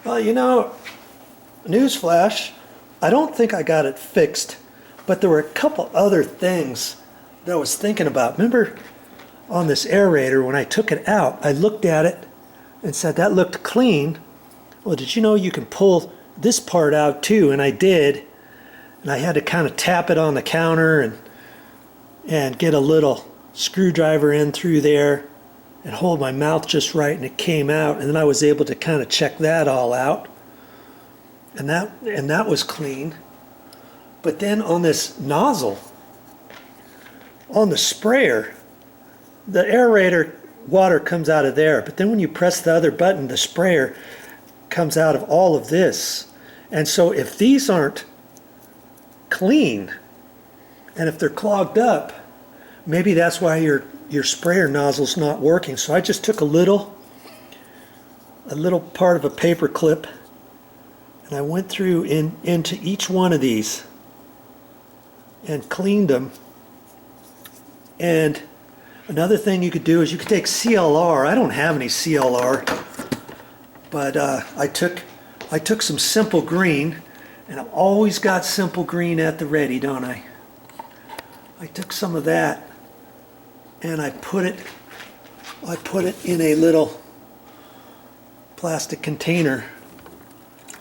Well, you know, newsflash, I don't think I got it fixed, but there were a couple other things that I was thinking about. Remember on this aerator, when I took it out, I looked at it and said that looked clean. Well, did you know you can pull this part out too? And I did. And I had to kind of tap it on the counter and get a little screwdriver in through there and hold my mouth just right, and it came out. And then I was able to kind of check that all out. And that was clean. But then on this nozzle, on the sprayer, the aerator water comes out of there, but then when you press the other button, the sprayer comes out of all of this. And so if these aren't clean, and if they're clogged up, maybe that's why your sprayer nozzle's not working. So I just took a little part of a paper clip, and I went through into each one of these and cleaned them. And another thing you could do is you could take CLR. I don't have any CLR, but I took some Simple Green, and I've always got Simple Green at the ready, don't I? I took some of that and I put it in a little plastic container,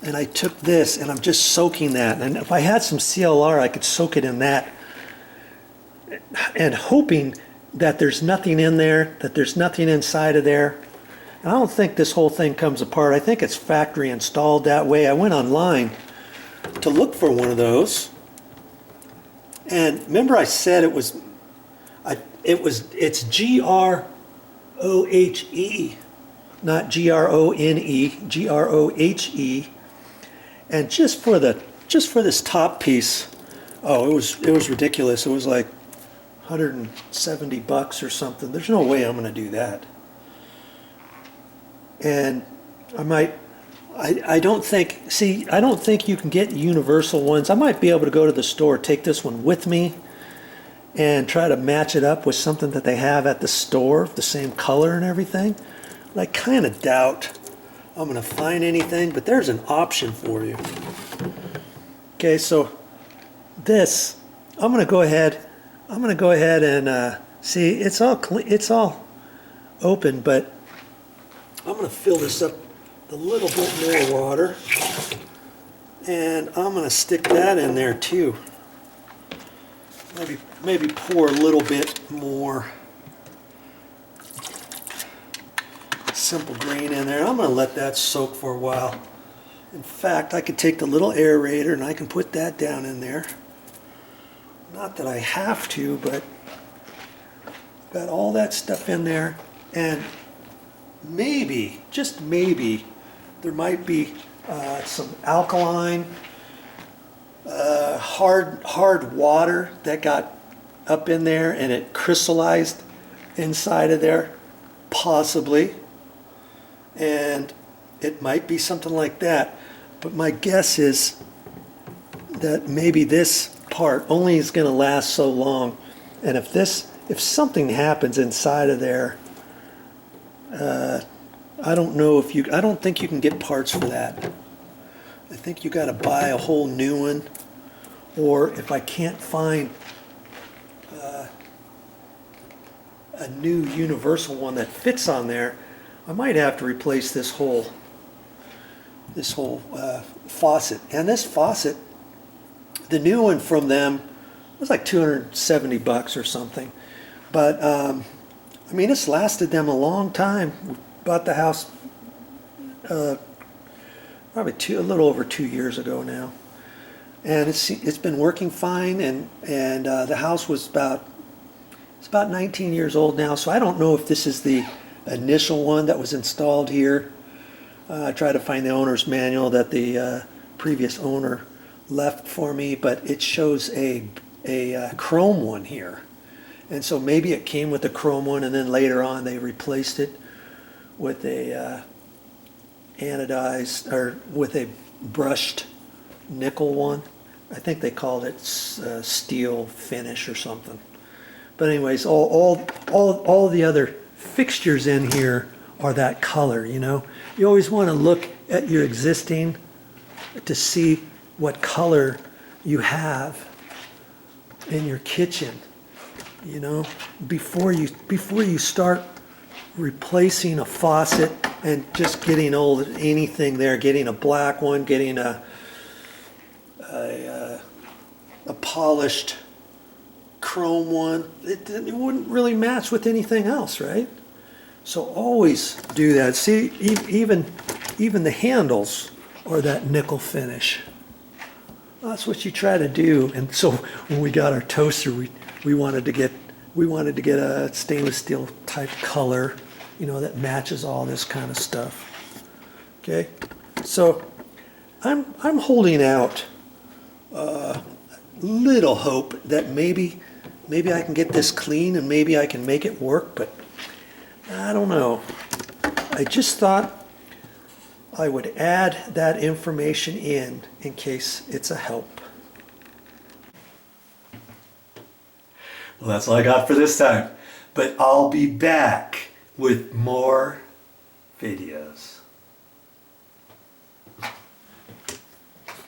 and I took this and I'm just soaking that. And if I had some CLR, I could soak it in that, and hoping that there's nothing in there, that there's nothing inside of there. And I don't think this whole thing comes apart. I think it's factory installed that way. I went online to look for one of those, and remember I said it's G-R-O-H-E, not G-R-O-N-E, G-R-O-H-E. And just for this top piece, oh, it was ridiculous. It was like $170 or something. There's no way I'm going to do that. And I don't think you can get universal ones. I might be able to go to the store, take this one with me, and try to match it up with something that they have at the store, the same color and everything. But I kind of doubt I'm going to find anything, but there's an option for you. Okay, so this, I'm going to go ahead and see, it's all open, but I'm going to fill this up with a little bit more water, and I'm going to stick that in there too. Maybe pour a little bit more Simple Green in there. I'm going to let that soak for a while. In fact, I could take the little aerator and I can put that down in there. Not that I have to, but got all that stuff in there, and maybe, just maybe, there might be some alkaline, hard water that got up in there and it crystallized inside of there, possibly. And it might be something like that. But my guess is that maybe this part only is going to last so long. And if something happens inside of there, I don't think you can get parts for that. I think you got to buy a whole new one, or if I can't find a new universal one that fits on there, I might have to replace this whole faucet. And this faucet, the new one from them, was like $270 or something. But I mean, it's lasted them a long time. We bought the house probably a little over 2 years ago now, and it's been working fine. And the house was about 19 years old now. So I don't know if this is the initial one that was installed here. I tried to find the owner's manual that the previous owner left for me, but it shows a chrome one here. And so maybe it came with a chrome one, and then later on they replaced it with a anodized, or with a brushed nickel one. I think they called it steel finish or something. But anyways, all the other fixtures in here are that color, you know. You always want to look at your existing to see what color you have in your kitchen, you know, before you start replacing a faucet and just getting anything there, getting a black one, getting a polished chrome one. It wouldn't really match with anything else, right? So always do that. See, even the handles are that nickel finish. That's what you try to do. And so when we got our toaster, we wanted to get a stainless steel type color, you know, that matches all this kind of stuff. Okay, so I'm holding out little hope that maybe I can get this clean and maybe I can make it work, but I don't know. I just thought I would add that information in case it's a help. Well, that's all I got for this time, but I'll be back with more videos.